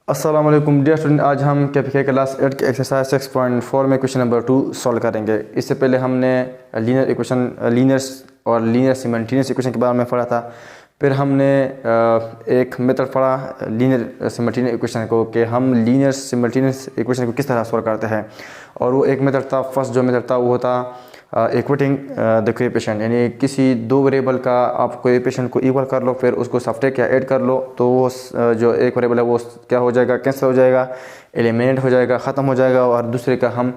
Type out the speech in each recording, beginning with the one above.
अस्सलाम वालेकुम dear student, आज हम KPK क्लास 8 के एक्सरसाइज 6.4 में क्वेश्चन नंबर 2 सॉल्व करेंगे। इससे पहले हमने लीनियर इक्वेशन, लीनियर्स और लीनियर सिमल्टेनियस इक्वेशन के बारे में पढ़ा था। फिर हमने एक मेथड पढ़ा लीनियर सिमल्टेनियस इक्वेशन को, कि हम लीनियर सिमल्टेनियस इक्वेशन को किस तरह सॉल्व करते हैं। और वो एक मेथड था, फर्स्ट जो मेथड था वो था इक्वेटिंग द कोएफिशिएंट, यानी किसी दो वेरिएबल का आप कोएफिशिएंट को इक्वल कर लो, फिर उसको सब्ट्रैक्ट या ऐड कर लो, तो वो जो एक वेरिएबल है वो क्या हो जाएगा, कैंसिल हो जाएगा, एलिमिनेट हो जाएगा, ख़त्म हो जाएगा। और दूसरे का हम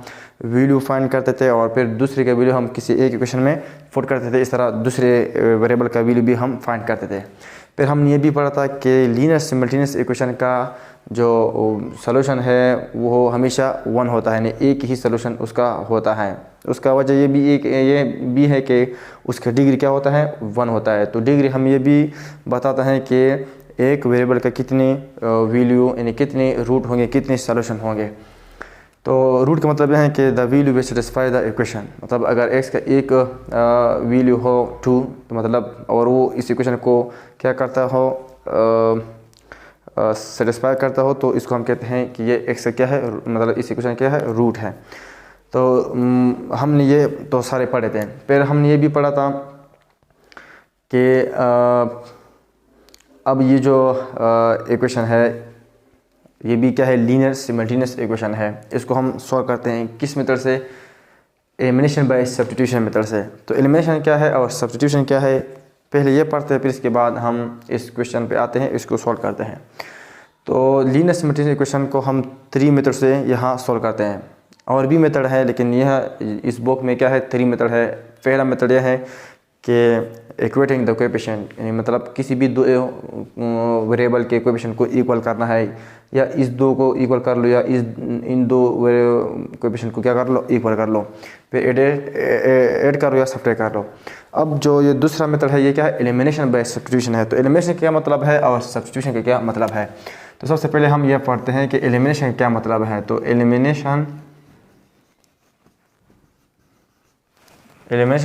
वैल्यू फाइंड करते थे और फिर दूसरे का वैल्यू हम किसी एक इक्वेशन में पुट करते थे। इस तरह दूसरे वेरिएबल का वैल्यू भी हम फाइंड करते थे। फिर हमने ये भी पढ़ा था कि लीनियर सिमल्टेनियस इक्वेशन का जो सॉल्यूशन है वो हमेशा 1 होता है, यानी एक ही सॉल्यूशन उसका होता है। उसका वजह ये भी है कि उसका डिग्री क्या होता है, 1 होता है। तो डिग्री हम ये भी बताता है कि एक वेरिएबल का कितने वैल्यू, यानी कितने रूट होंगे, कितने सॉल्यूशन होंगे। तो रूट का मतलब है कि the value will satisfy the equation, मतलब अगर x का एक वैल्यू हो 2 तो मतलब, और वो इस इक्वेशन को क्या करता हो, सेटिस्फाई करता हो, तो इसको हम कहते हैं कि ये x का क्या है, मतलब इस इक्वेशन क्या है, रूट है। तो हमने ये तो सारे पढ़े थे। फिर हमने ये भी पढ़ा था कि अब ये जो इक्वेशन है ये भी क्या है, लीनियर सिमल्टेनियस इक्वेशन है। इसको हम सॉल्व करते हैं किस मेथड से, एलिमिनेशन बाय सब्स्टिट्यूशन मेथड से। तो एलिमिनेशन क्या है और सब्स्टिट्यूशन क्या है, पहले ये पढ़ते हैं, फिर इसके बाद हम इस क्वेश्चन पे आते हैं, इसको सॉल्व करते हैं। तो लीनियर सिमल्टेनियस इक्वेशन को हम 3 मेथड से यहाँ सॉल्व करते हैं। और भी मेथड है, लेकिन यह इस बुक में क्या है, 3 मेथड है। पहला मेथड यह है कि इक्वेटिंग द कोएफिशिएंट, यानी मतलब किसी भी दो वेरिएबल के कोएफिशिएंट को इक्वल करना है, या इस दो को इक्वल कर लो, या इन दो कोएफिशिएंट को क्या कर लो, इक्वल कर लो, फिर ऐड कर लो या सब्ट्रैक्ट कर लो। अब जो ये दूसरा मेथड है ये क्या है, एलिमिनेशन बाय सब्स्टिट्यूशन है। तो एलिमिनेशन क्या मतलब है और सब्स्टिट्यूशन का क्या मतलब है। तो सबसे पहले हम ये पढ़ते हैं कि एलिमिनेशन क्या मतलब है। तो एलिमिनेशन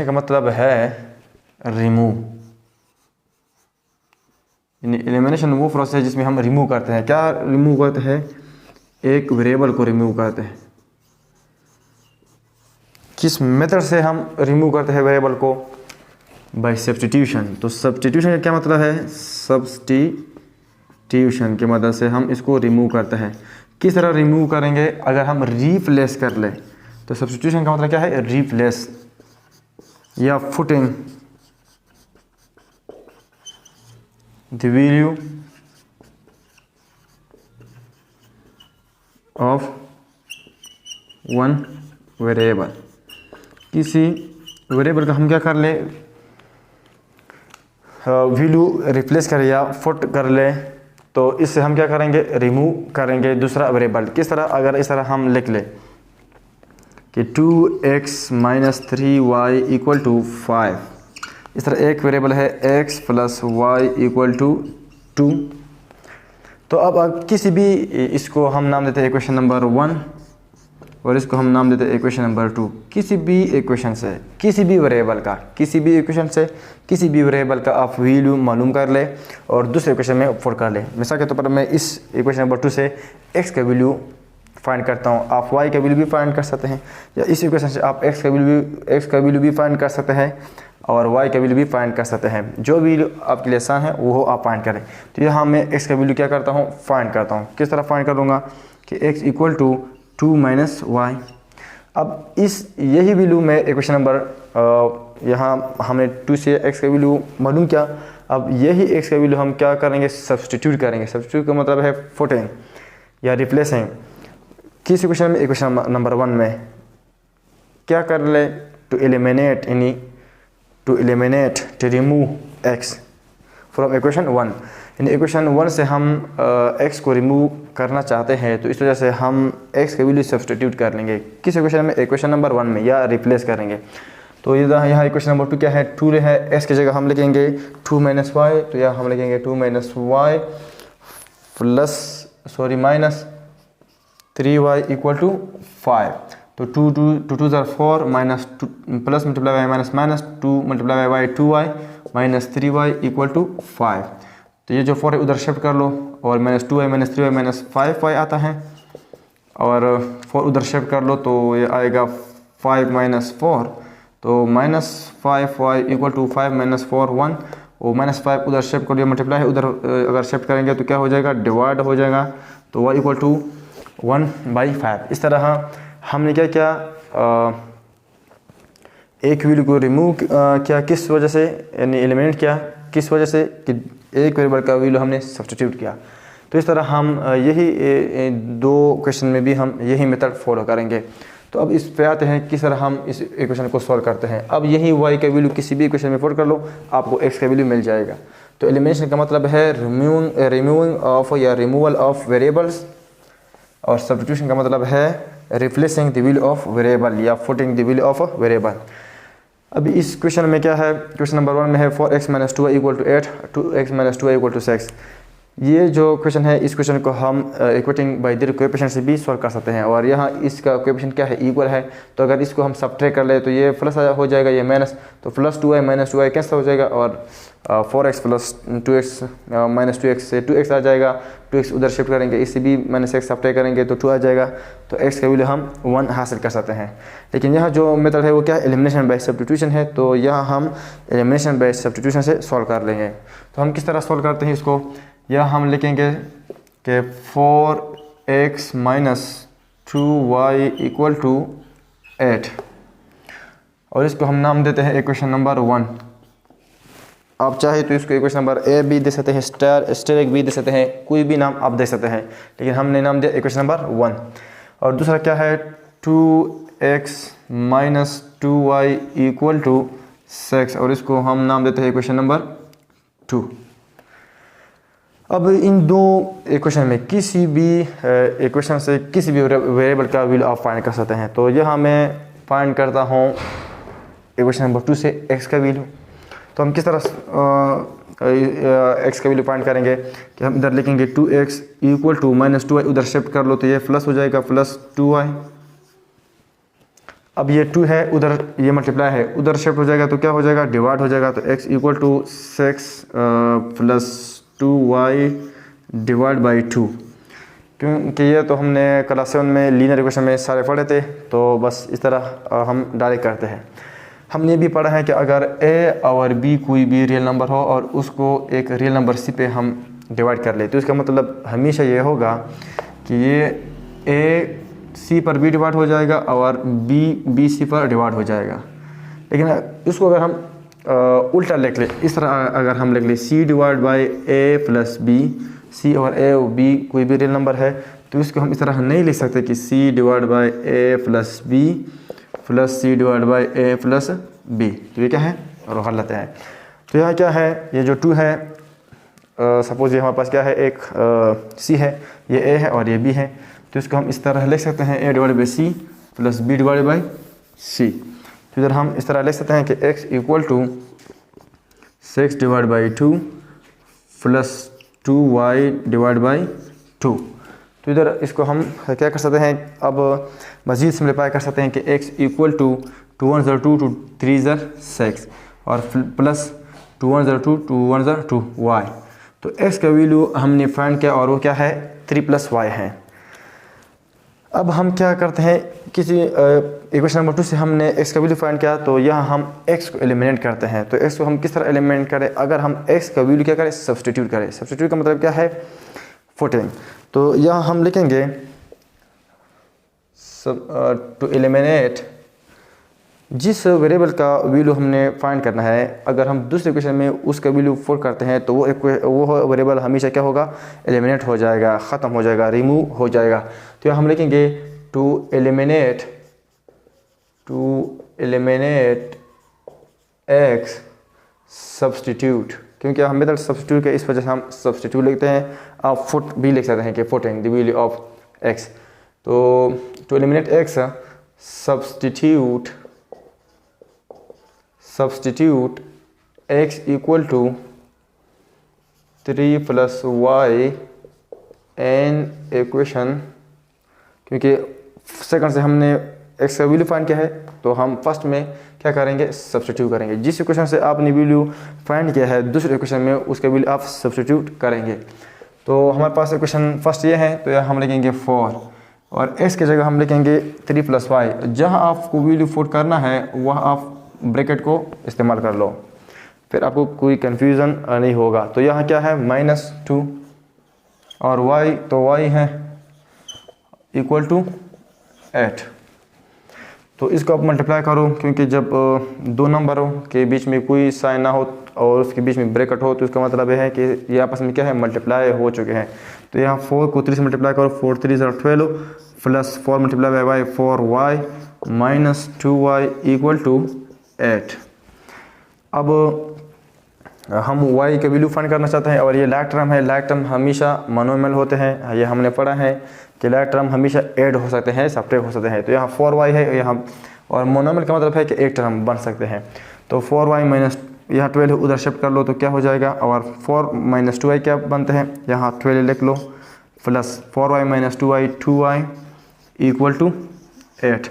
का मतलब है रिमूव, यानी एलिमिनेशन वो प्रोसेस है जिसमें हम रिमूव करते हैं। क्या रिमूव करते हैं, एक वेरिएबल को रिमूव करते हैं। किस मेथड से हम रिमूव करते हैं वेरिएबल को, बाय सब्स्टिट्यूशन। तो सब्स्टिट्यूशन का क्या मतलब है, सब्स्टिट्यूशन की मदद से हम इसको रिमूव करते हैं। किस तरह रिमूव करेंगे, अगर हम रिप्लेस कर ले, तो सब्स्टिट्यूशन का मतलब क्या है, रिप्लेस या putting the value of one variable. किसी वेरिएबल का हम क्या कर ले, वैल्यू रिप्लेस कर या पुट कर ले, तो इससे हम क्या करेंगे, रिमूव करेंगे दूसरा वेरिएबल। किस तरह, अगर इस तरह हम लिख ले कि 2x - 3y = 5, इस तरह एक वेरिएबल है x + y = 2। तो अब किसी भी, इसको हम नाम देते हैं इक्वेशन नंबर 1 और इसको हम नाम देते हैं इक्वेशन नंबर 2। किसी भी इक्वेशन से, किसी भी वेरिएबल का, किसी भी इक्वेशन से किसी भी वेरिएबल का आप वैल्यू मालूम कर ले और दूसरे इक्वेशन में पुट कर ले। मिसाल के तौर पर मैं इस इक्वेशन नंबर 2 से x का वैल्यू फाइंड करता हूँ, आप y का वैल्यू भी फाइंड कर सकते हैं, या इस इक्वेशन से आप x का वैल्यू भी फाइंड कर सकते हैं और y का वैल्यू भी फाइंड कर सकते हैं। जो वैल्यू आपके लिए आसान है वो आप फाइंड करें। तो यहाँ मैं x का वैल्यू क्या करता हूँ, फाइंड करता हूँ। किस तरह फाइंड करूँगा कि x = 2 - y। अब यही वैल्यू मैं इक्वेशन नंबर, यहाँ हमने 2 से x का वैल्यू मालूम किया। अब यही x का वैल्यू हम क्या करेंगे, सब्स्टिट्यूट करेंगे। सब्स्टिट्यूट का मतलब है पुटिंग या रिप्लेसिंग। किस इक्वेशन में, इक्वेशन नंबर 1 में क्या कर ले, टू एलिमिनेट, यानी to remove x from equation 1। यानी इक्वेशन 1 से हम x को रिमूव करना चाहते हैं, तो इस वजह से हम x का वैल्यू सब्स्टिट्यूट कर लेंगे। किस इक्वेशन में, इक्वेशन नंबर 1 में, या रिप्लेस करेंगे। तो यहाँ इक्वेशन नंबर 2 क्या है, 2 है, x की जगह हम लिखेंगे 2 - y, तो यहाँ हम लिखेंगे 2 - y माइनस 3y = 5। तो 2 2 are 4 minus 2 plus multiply y minus 2 multiply y 2y minus 3y = 5। तो ये जो 4 है उधर शिफ्ट कर लो और -2y -3y -5y आता है, और 4 उधर शिफ्ट कर लो तो ये आएगा 5 - 4, तो -5y इक्वल टू 5 - 4 1, और -5 उधर शिफ्ट कर दिया, मल्टीप्लाई है उधर अगर शिफ्ट करेंगे तो क्या हो जाएगा, डिवाइड हो जाएगा, तो y इक्वल टू 1/5। इस तरह हमने क्या किया, एक वैल्यू को रिमूव किया, किस वजह से, यानी एलिमिनेट किया किस वजह से, कि एक वेरिएबल का वैल्यू हमने सब्स्टिट्यूट किया। तो इस तरह हम यही दो क्वेश्चन में भी हम यही मेथड फॉलो करेंगे। तो अब इस पे आते हैं किस तरह हम इस इक्वेशन को सॉल्व करते हैं। अब यही y का वैल्यू किसी भी इक्वेशन में पुट कर लो, आपको x का वैल्यू मिल जाएगा। तो एलिमिनेशन का मतलब है रिमूविंग ऑफ या रिमूवल ऑफ वेरिएबल्स, और सब्स्टिट्यूशन का मतलब है replacing the value of variable या putting the value of variable. अभी इस क्वेश्चन में क्या है, क्वेश्चन नंबर 1 में है 4x - 2y equal to 8, 2x - 2y equal to 6। ये जो क्वेश्चन है, इस क्वेश्चन को हम इक्वेटिंग बाय देयर कोएफिशिएंट से भी सॉल्व कर सकते हैं, और यहाँ इसका कोएफिशिएंट क्या है, इक्वल है। तो अगर इसको हम सब्ट्रैक्ट कर ले तो ये प्लस हो जाएगा, ये माइनस, तो +2y - 2y कैंसिल हो जाएगा, और 4x + 2x - 2x से 2x आ जाएगा, 2x उधर शिफ्ट करेंगे, इससे भी -x सब्ट्रैक्ट करेंगे तो 2 आ जाएगा, तो x का वैल्यू हम 1 हासिल कर सकते हैं। लेकिन यहाँ जो मेथड है वो क्या, एलिमिनेशन बाय सब्स्टिट्यूशन है, तो यहाँ हम एलिमिनेशन बाय सब्स्टिट्यूशन से सॉल्व कर लेंगे। तो हम किस तरह सॉल्व करते हैं इसको, यह हम लिखेंगे कि 4x - 2y इक्वल टू 8, और इसको हम नाम देते हैं इक्वेशन नंबर 1। आप चाहे तो इसको इक्वेशन नंबर ए भी दे सकते हैं, स्टेरिक भी दे सकते हैं, कोई भी नाम आप दे सकते हैं, लेकिन हमने नाम दिया इक्वेशन नंबर 1। और दूसरा क्या है, 2x - 2y इक्वल टू 6, और इसको हम नाम देते हैं इक्वेशन नंबर 2। अब इन दो इक्वेशन में किसी भी इक्वेशन से किसी भी वेरिएबल का वैल्यू आप फाइंड कर सकते हैं। तो यहाँ मैं फाइंड करता हूँ इक्वेशन नंबर 2 से x का वैल्यू। तो हम किस तरह x का वैल्यू फाइंड करेंगे कि हम इधर लिखेंगे 2x इक्वल टू -2y, उधर शिफ्ट कर लो तो ये प्लस हो जाएगा, +2y। अब ये 2 है, उधर ये मल्टीप्लाई है, उधर शिफ्ट हो जाएगा तो क्या हो जाएगा, डिवाइड हो जाएगा, तो x equal to 6 + 2y divide by 2। क्योंकि ये तो हमने क्लास 7 में लीनियर इक्वेशन में सारे पढ़े थे, तो बस इस तरह हम डायरेक्ट करते हैं। हमने ये भी पढ़ा है कि अगर a और b कोई भी रियल नंबर हो और उसको एक रियल नंबर c पे हम डिवाइड कर ले, तो इसका मतलब हमेशा ये होगा कि ये a c पर भी डिवाइड हो जाएगा और b c पर डिवाइड हो जाएगा। लेकिन इसको अगर हम उल्टा लिख ले, इस तरह अगर हम लिख ले c divide by a plus b, c और a और b कोई भी रियल नंबर है, तो इसको हम इस तरह नहीं लिख सकते कि c divide by a plus b plus c divide by a plus b। तो ये क्या है, और गलत है। तो यहाँ क्या है, ये जो 2 है, सपोज ये हमारे पास क्या है, एक c है, ये a है और ये b है, तो इसको हम इस तरह लिख सकते हैं a divide by c plus b divide by c। तो इधर हम इस तरह लिख सकते हैं कि x equal to 6 divide by 2 plus 2y divide by 2। तो इधर इसको हम क्या कर सकते हैं, अब मज़ीद सिम्प्लीफाई कर सकते हैं कि x इक्वल टू 2 1 2 2 3 6 और प्लस 2 1 2 2 1 2 y। तो x का वैल्यू हमने फाइंड किया और वो क्या है, 3 + y है। अब हम क्या करते हैं, किसी इक्वेशन नंबर 2 से हमने x का वैल्यू फाइंड किया, तो यहाँ हम x को एलिमिनेट करते हैं। तो x को हम किस तरह एलिमिनेट करें, अगर हम x का वैल्यू क्या करें, सब्स्टिट्यूट करें। सब्स्टिट्यूट का मतलब क्या है, पुटिंग। तो यहाँ हम लिखेंगे टू एलिमिनेट, जिस वेरिएबल का वैल्यू हमने फाइंड करना है, अगर हम दूसरे इक्वेशन में उसका वैल्यू पुट करते हैं तो वो वेरिएबल हमेशा क्या होगा, एलिमिनेट हो जाएगा, ख़त्म हो जाएगा, रिमूव हो जाएगा। तो हम लिखेंगे टू एलिमिनेट x सब्स्टिट्यूट, क्योंकि हम मेथड सब्स्टिट्यूट के इस वजह से हम सब्स्टिट्यूट लिखते हैं। आप फुट भी लिख सकते हैं कि putting the value of x। तो to eliminate x substitute x equal to 3 + y in equation, क्योंकि सेकंड से हमने एक्स का वैल्यू फाइंड किया है तो हम फर्स्ट में क्या करेंगे, सब्स्टिट्यूट करेंगे। जिस इक्वेशन से आपने वैल्यू फाइंड किया है दूसरे इक्वेशन में उसका वैल्यू आप सब्स्टिट्यूट करेंगे। तो हमारे पास इक्वेशन फर्स्ट ये है, तो यहाँ हम लिखेंगे 4 और x की जगह हम लिखेंगे 3 + y। जहाँ आपको वैल्यू पुट करना है वह आप ब्रैकेट को इस्तेमाल कर लो, फिर आपको कोई कन्फ्यूज़न नहीं होगा। तो यहाँ क्या है -2 और y, तो y है = 8। तो इसको आप मल्टीप्लाई करो, क्योंकि जब दो नंबरों के बीच में कोई साइन ना हो और उसके बीच में ब्रैकेट हो तो इसका मतलब है कि ये आपस में क्या है, मल्टीप्लाई हो चुके हैं। तो यहाँ 4 को 3 से मल्टीप्लाई करो, 4 3 12 plus 4 multiply by 4y -2y = 8। अब हम y का वैल्यू फाइंड करना चाहते हैं और ये लाइक टर्म है। लाइक टर्म हमेशा मोनोमियल होते हैं, ये हमने पढ़ा है कि लाइक टर्म हमेशा ऐड हो सकते हैं, सब्ट्रैक्ट हो सकते हैं। तो यहाँ 4y है यहाँ, और मोनोमियल का मतलब है कि एक टर्म बन सकते हैं। तो 4y माइनस यहाँ 12 उधर शिफ्ट कर लो तो क्या हो जाएगा, और 4 - 2y क्या बनते हैं, यहाँ 12 लिख लो प्लस 4y - 2y 2y = 8।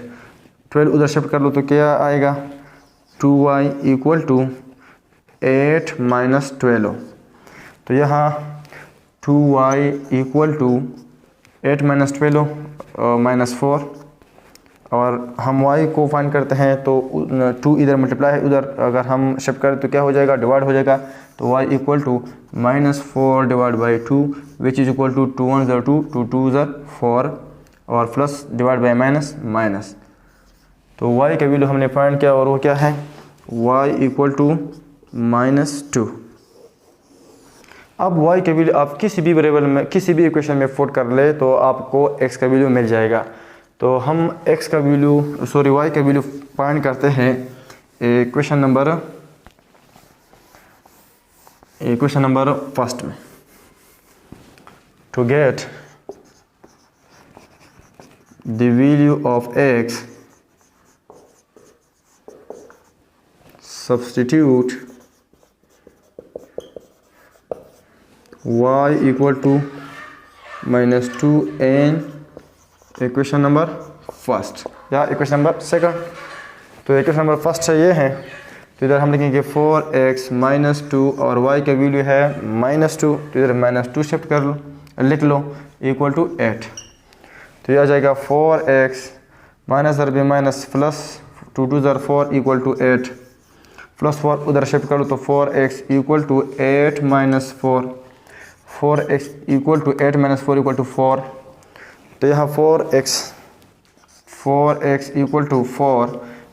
12 उधर शिफ्ट कर लो तो क्या आएगा, 2y = 8 - 12। तो यहाँ 2y = 8 - 12 -4, और हम y को फाइंड करते हैं तो 2 इधर मल्टीप्लाई है, उधर अगर हम शिफ्ट करें तो क्या हो जाएगा, डिवाइड हो जाएगा। तो y = -4 / 2 which is equal to 2 1 2 2 2 4 और प्लस डिवाइड बाई माइनस। तो y का वैल्यू हमने फाइंड किया और वो क्या है, y = -2। अब y के वैल्यू आप किसी भी वेरिएबल में किसी भी इक्वेशन में पुट कर ले तो आपको x का वैल्यू मिल जाएगा। तो हम y का वैल्यू फाइंड करते हैं इक्वेशन नंबर फर्स्ट में। To get the value of x substitute y = -2 in equation number first या इक्वेशन नंबर सेकंड। तो इक्वेशन नंबर फर्स्ट है ये है, तो इधर हम लिखेंगे 4x - 2 और y का वैल्यू है -2, तो इधर -2 शिफ्ट कर लो, लिख लो = 8। तो ये आ जाएगा 4x -+ प्लस 2 2 4 = 8 प्लस 4 उधर शिफ्ट कर लो तो 4x = 8 - 4, 4x = 8 - 4 = 4। तो यहाँ 4x =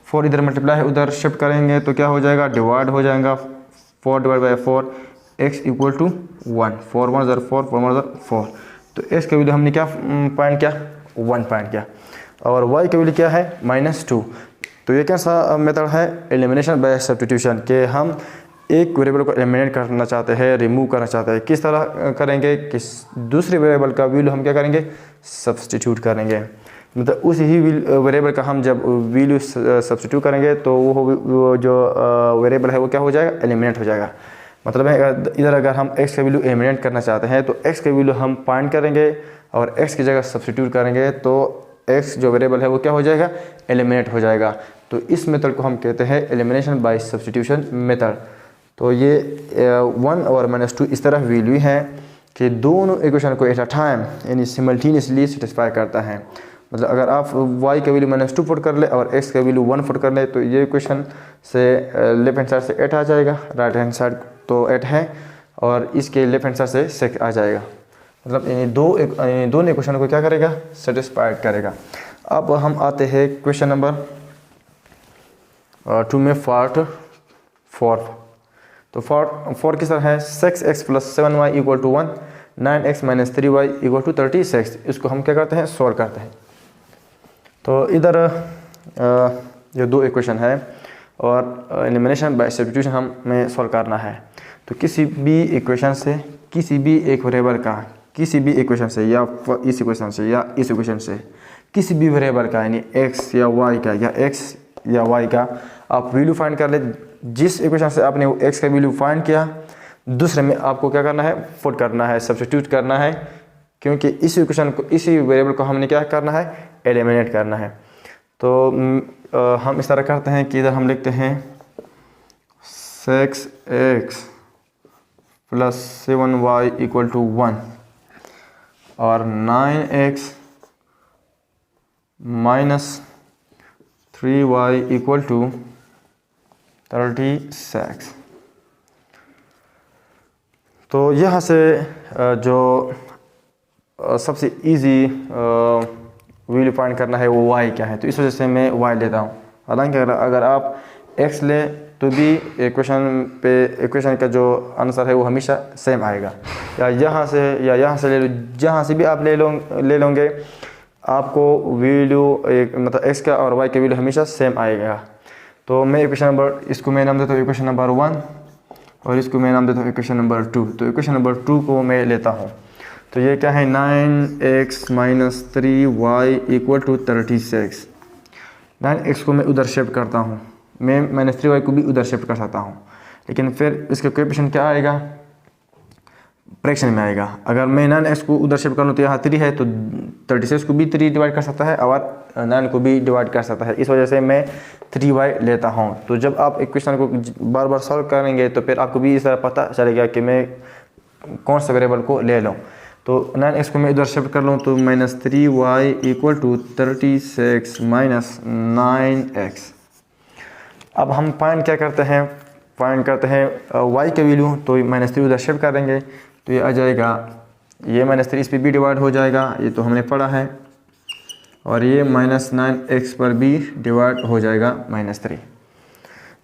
4 इधर मल्टीप्लाई है, उधर शिफ्ट करेंगे तो क्या हो जाएगा, डिवाइड हो जाएगा। 4 / 4 x = 1, 4 1 4 4 1 4। तो x का वैल्यू हमने क्या फाइंड किया, 1 फाइंड किया, और y का वैल्यू क्या है -2। तो ये कैसा मेथड है, एलिमिनेशन बाय सब्स्टिट्यूशन, के हम एक वेरिएबल को एलिमिनेट करना चाहते हैं, रिमूव करना चाहते हैं। किस तरह करेंगे कि दूसरे वेरिएबल का वैल्यू हम क्या करेंगे, सब्स्टिट्यूट करेंगे। मतलब उस ही वेरिएबल का हम जब वैल्यू सब्स्टिट्यूट करेंगे तो वो जो वेरिएबल है वो क्या हो जाएगा, एलिमिनेट हो जाएगा। मतलब है इधर अगर हम x का वैल्यू एलिमिनेट करना चाहते हैं तो x का वैल्यू हम फाइंड करेंगे और x की जगह सब्स्टिट्यूट करेंगे तो x जो वेरिएबल है वो क्या हो जाएगा, एलिमिनेट हो जाएगा। तो इस मेथड को हम कहते हैं एलिमिनेशन बाय सब्स्टिट्यूशन मेथड। तो ये 1 और -2 इस तरह वैल्यू है कि दोनों इक्वेशन को एट अ टाइम यानी सिमल्टेनियसली सेटिस्फाई करता है। मतलब अगर आप y का वैल्यू -2 पुट कर ले और x का वैल्यू 1 पुट कर ले तो ये इक्वेशन से लेफ्ट हैंड साइड से 8 आ जाएगा, राइट हैंड साइड तो 8 है और इसके लेफ्ट हैंड साइड से 6 आ जाएगा। मतलब दोनों इक्वेशन को क्या करेगा, सेटिस्फाइड करेगा। अब हम आते हैं क्वेश्चन नंबर 2 में पार्ट 4। तो 4 किस तरह है, 6x + 7y = 1, 9x - 3y = 36। इसको हम क्या करते हैं, सॉल्व करते हैं। तो इधर ये दो इक्वेशन है और एलिमिनेशन बाय सब्स्टिट्यूशन हमें सॉल्व करना है। तो किसी भी इक्वेशन से किसी भी एक वेरिएबल का किसी भी इक्वेशन से या इस इक्वेशन से या इस इक्वेशन से किसी भी वेरिएबल का यानी x या y का या x या y का आप वैल्यू फाइंड कर ले। जिस इक्वेशन से आपने वो x का वैल्यू फाइंड किया दूसरे में आपको क्या करना है, पुट करना है, सब्स्टिट्यूट करना है, क्योंकि इस इक्वेशन को इसी वेरिएबल को हमने क्या करना है, एलिमिनेट करना है। तो हम इस तरह करते हैं कि इधर हम लिखते हैं 6x plus 7y equal to 1 और 9x minus 3y equal to 36। तो यहाँ से जो सबसे इजी वैल्यू फाइंड करना है वो y क्या है, तो इस वजह से मैं y लेता हूँ। हालांकि अगर आप x ले तो भी इक्वेशन का जो आंसर है वो हमेशा सेम आएगा, या यहाँ से ले लो, जहाँ से भी आप ले लोगे आपको वैल्यू मतलब x का और y का वैल्यू हमेशा सेम आएगा। तो मैं इसको मैं नाम देता हूँ इक्वेशन नंबर 1 और इसको मैं नाम देता हूँ इक्वेशन नंबर 2। तो इक्वेशन नंबर 2 को मैं लेता हूँ, तो ये क्या है 9x minus 3y equal to 36। 9x को मैं उधर शिफ्ट करता हूँ, मैं माइनस 3y को भी उधर शिफ्ट कर सकता हूँ, लेकिन फिर इसका कोएफिशिएंट क्या आएगा, फ्रैक्शन में आएगा। अगर मैं 9x को उधर शिफ्ट करूँ तो यहाँ 3 है, तो 36 को भी 3 डिवाइड कर सकता है और 9 को भी डिवाइड कर सकता है, इस वजह से मैं 3y लेता हूँ। तो जब आप इक्वेशन को बार बार सॉल्व करेंगे तो फिर आपको भी इस तरह पता चलेगा कि मैं कौन सा वेरिएबल को ले लूँ। तो 9x को मैं इधर शिफ्ट कर लूँ तो minus 3y equal to 36 minus 9x। अब हम फाइंड क्या करते हैं, फाइंड करते हैं y के वैल्यू, तो माइनस 3 उधर शिफ्ट करेंगे तो ये आ जाएगा, ये माइनस 3 इस पर भी डिवाइड हो जाएगा, ये तो हमने पढ़ा है, और ये माइनस 9x पर भी डिवाइड हो जाएगा माइनस 3।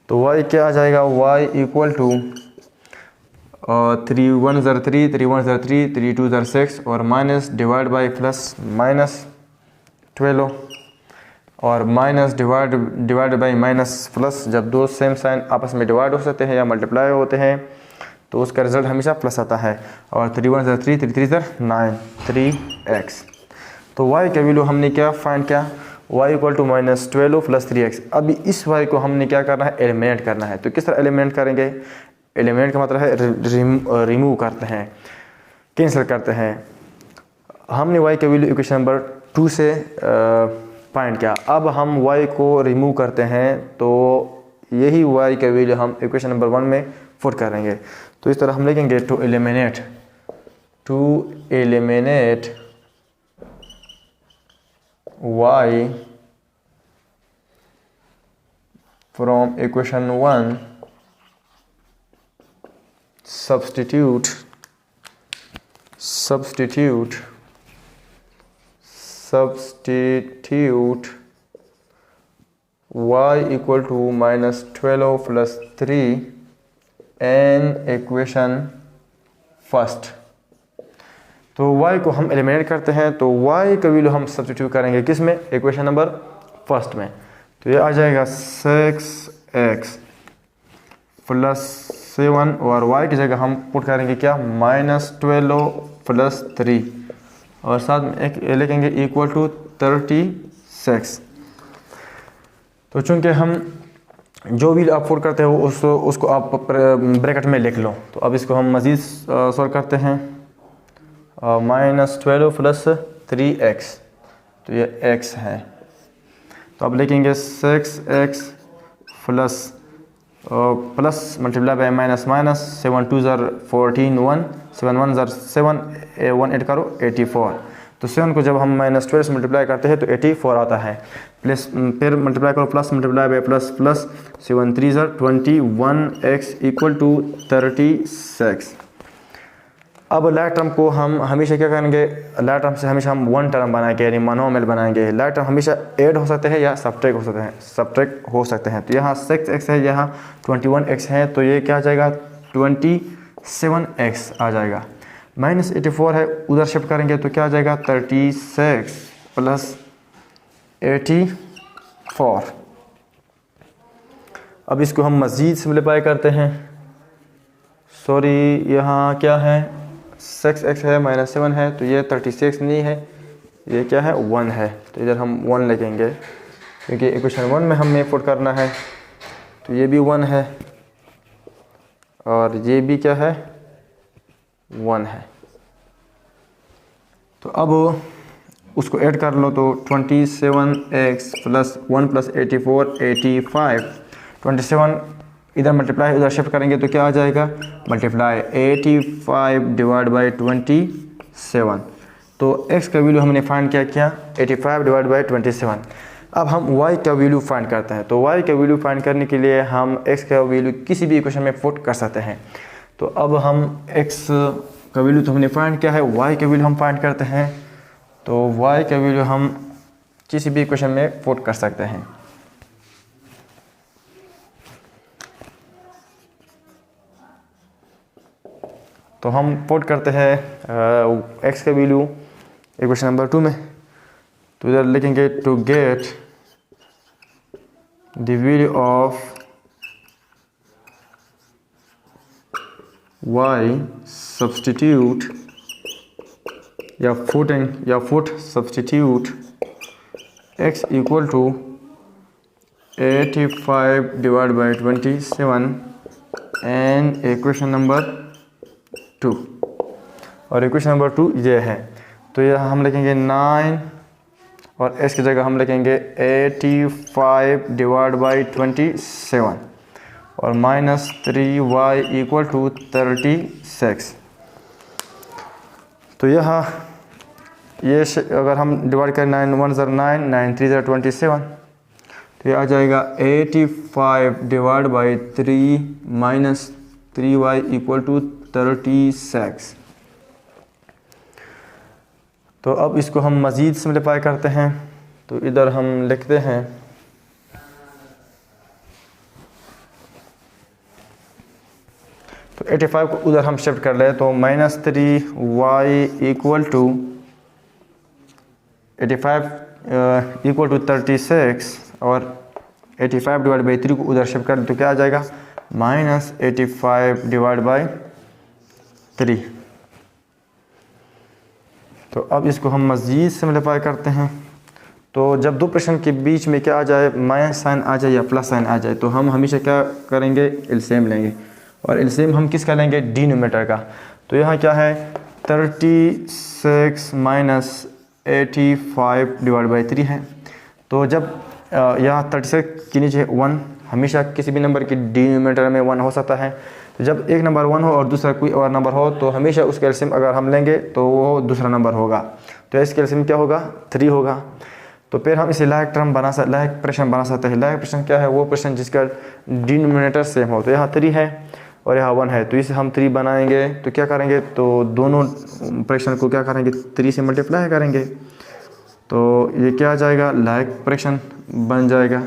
तो y क्या आ जाएगा, y इक्वल टू 3 1 ज़र 3, 3 1 ज़र 3, 3 2 ज़र 6 और minus divide by plus minus 12 और minus divide by minus plus. जब दो सेम साइन आपस में डिवाइड हो सकते हैं या मल्टीप्लाई होते हैं तो उसका रिजल्ट हमेशा प्लस आता है। और 3 1 ज़र 3, 3 3 ज़र 9, 3x। तो y का वैल्यू हमने क्या फाइंड किया, y equal to minus 12 plus 3x। अभी इस y को हमने क्या करना है, एलिमिनेट करना है। तो किस तरह एलिमिनेट करेंगे, एलिमिनेट का मतलब है रिमूव करते हैं, कैंसिल करते हैं। हमने y का वैल्यू इक्वेशन नंबर 2 से फाइंड किया, अब हम y को रिमूव करते हैं तो यही y का वैल्यू हम इक्वेशन नंबर 1 में पुट करेंगे। तो इस तरह हम लिखेंगे to eliminate y from equation 1 substitute y equal to minus 12 plus 3 and equation first. तो y को हम एलिमिनेट करते हैं, तो y का वैल्यू हम सब्स्टिट्यूट करेंगे किस में, इक्वेशन नंबर फर्स्ट में। तो ये आ जाएगा 6x प्लस 7 और y की जगह हम पुट करेंगे क्या, माइनस 12 प्लस 3 और साथ में एक लिखेंगे इक्वल टू 36। तो चूँकि हम जो भी आप पुट करते हो उसको आप ब्रैकेट में लिख लो। तो अब इसको हम मज़ीद सॉल्व करते हैं, माइनस 12 प्लस 3x, तो ये x है। तो अब लिखेंगे 6x plus multiply by minus minus 7 2 ज़र 14 1, 7 1 ज़र 7, 1 8 करो 84। तो 7 को जब हम माइनस 12 से मल्टीप्लाई करते हैं तो 84 आता है, प्लस फिर मल्टीप्लाई करो plus multiply by plus plus 7 3 ज़र 21x इक्वल टू 36। अब लाइट टर्म को हम हमेशा क्या करेंगे, लाइट टर्म से हमेशा हम वन टर्म बनाएंगे, यानी मोनोमियल बनाएंगे। लाइट टर्म हमेशा ऐड हो सकते हैं या सब्ट्रैक्ट हो सकते हैं। तो यहाँ 6x है, यहाँ 21x है, तो ये क्या आ जाएगा 27x आ जाएगा। माइनस 84 है, उधर शिफ्ट करेंगे तो क्या आ जाएगा 36 प्लस 84। अब इसको हम मज़ीद सिम्प्लीफाई करते हैं, सॉरी यहाँ क्या है 6x है माइनस 7 है, तो ये 36 नहीं है, ये क्या है 1 है। तो इधर हम 1 लिखेंगे क्योंकि इक्वेशन 1 में हमें पुट करना है। तो ये भी 1 है और ये भी क्या है 1 है। तो अब उसको ऐड कर लो तो 27x प्लस 1 प्लस 84 85। 27 इधर मल्टीप्लाई उधर शिफ्ट करेंगे तो क्या आ जाएगा, मल्टीप्लाई 85 डिवाइड बाई 27। तो x का वैल्यू हमने फाइंड किया 85 डिवाइड बाई 27। अब हम y का वैल्यू फाइंड करते हैं। तो y का वैल्यू फाइंड करने के लिए हम x का वैल्यू किसी भी इक्वेशन में पुट कर सकते हैं। तो अब हम x का वैल्यू तो हमने फाइंड किया है, y का वैल्यू हम फाइंड करते हैं। तो y का वैल्यू हम किसी भी इक्वेशन में पुट कर सकते हैं। तो हम पुट करते हैं x का वैल्यू इक्वेशन नंबर 2 में। तो इधर लिखेंगे to get the value of y substitute या put substitute x equal to 85 divide by 27 and equation number 2। और इक्वेशन नंबर 2 ये है। तो यह हम लिखेंगे 9 और s की जगह हम लिखेंगे 85 डिवाइड बाई 27 और माइनस 3y इक्वल टू 36। तो यहाँ ये अगर हम डिवाइड करें 9 1 ज़र 9 9 3 ज़र 27 तो ये आ जाएगा 85 divide by 3 minus 3y equal to 36। तो अब इसको हम मज़ीद सिम्प्लीफाई करते हैं। तो इधर हम लिखते हैं तो 85 को उधर हम शिफ्ट कर ले तो minus 3y equal to 85 equal to 36 और 85 डिवाइड बाई 3 को उधर शिफ्ट कर ले तो क्या आ जाएगा, माइनस 85 डिवाइड बाई 3। तो अब इसको हम मज़ीद सिम्प्लीफाई करते हैं। तो जब दो प्रश्न के बीच में क्या आ जाए, माइनस साइन आ जाए या प्लस साइन आ जाए, तो हम हमेशा क्या करेंगे, एलसीएम लेंगे। और एलसीएम हम किसका लेंगे, डिनोमिनेटर का। तो यहाँ क्या है 36 माइनस 85 डिवाइड बाई 3 है। तो जब यहाँ 36 के नीचे 1, हमेशा किसी भी नंबर की डिनोमिनेटर में 1 हो सकता है। तो जब एक नंबर 1 हो और दूसरा कोई और नंबर हो तो हमेशा उसका एलसीएम अगर हम लेंगे तो वो दूसरा नंबर होगा। तो इसका एलसीएम क्या होगा, 3 होगा। तो फिर हम इसे लायक टर्म लायक प्रश्न बना सकते हैं। लायक प्रश्न क्या है, वो प्रश्न जिसका डिनोमिनेटर सेम हो। तो यहाँ 3 है और यहाँ 1 है, तो इसे हम 3 बनाएंगे। तो क्या करेंगे, तो दोनों प्रश्न को क्या करेंगे, 3 से मल्टीप्लाई करेंगे। तो ये क्या आ जाएगा, लायक प्रश्न बन जाएगा।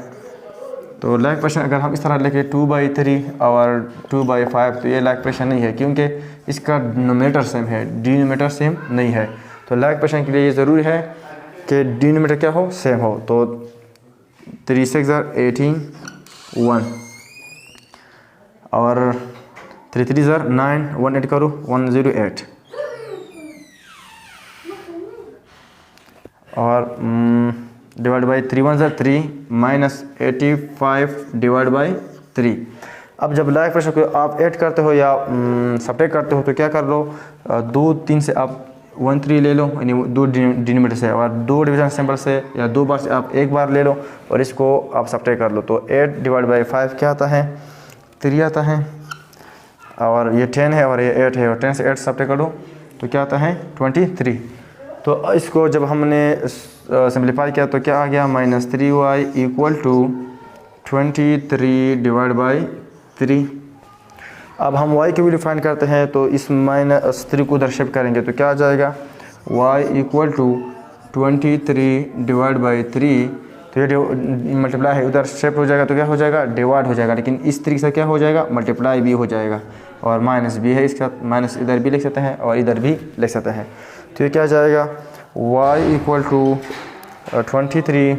तो लायक प्रश्न अगर हम इस तरह लिखें 2/3 और 2/5 तो ये लायक प्रश्न नहीं है, क्योंकि इसका डिनोमिनेटर सेम है, डिनोमिनेटर सेम नहीं है। तो लायक प्रश्न के लिए ये ज़रूरी है कि डिनोमिनेटर क्या हो, सेम हो। तो 3 6 18 1 और 3 3 9 1 8 करो 108 और divide by 3 1 3 minus 85 divide by 3। अब जब लायक प्रश्न को आप ऐड करते हो या सब्ट्रैक्ट करते हो तो क्या कर लो, 2 3 से आप 1 3 ले लो, यानी 2 डिनोमिनेटर से, और 2 डिवीजन सिंबल से या 2 बार से आप एक बार ले लो और इसको आप सब्ट्रैक्ट कर लो। तो 8 डिवाइड बाई 5 क्या आता है, 3 आता है। और ये 10 है और ये 8 है, और 10 से 8 सब्ट्रैक्ट करो तो क्या आता है 23। तो इसको जब हमने सिंप्लीफाई किया तो क्या आ गया, minus 3y equal to 23 divide by 3। अब हम y की वैल्यू फाइंड करते हैं। तो इस माइनस 3 को उधर शिफ्ट करेंगे तो क्या आ जाएगा, y equal to 23 divide by 3। तो ये मल्टीप्लाई है, उधर शिफ्ट हो जाएगा तो क्या हो जाएगा, डिवाइड हो जाएगा। लेकिन इस तरीके से क्या हो जाएगा, मल्टीप्लाई भी हो जाएगा। और माइनस भी है, इसका माइनस इधर भी लिख सकते हैं और इधर भी लिख सकते हैं। तो ये क्या जाएगा, y equal to 23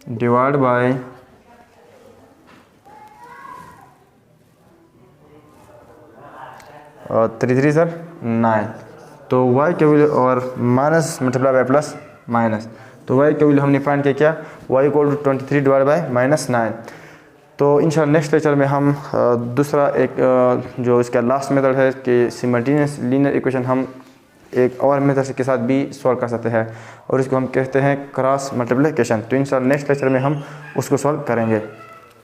divide by 3 3 sir 9। तो y के वैल्यू और minus multiply by plus minus, तो y के वैल्यू हमने फाइंड किया क्या, y equal to 23 divide by minus 9। तो इंशाल्लाह नेक्स्ट लेक्चर में हम दूसरा एक जो इसका लास्ट मेथड है कि सिमल्टेनियस लीनियर इक्वेशन हम एक और मेथड के साथ भी सॉल्व कर सकते हैं और इसको हम कहते हैं क्रॉस मल्टीप्लिकेशन। तो इंशाल्लाह नेक्स्ट लेक्चर में हम उसको सॉल्व करेंगे।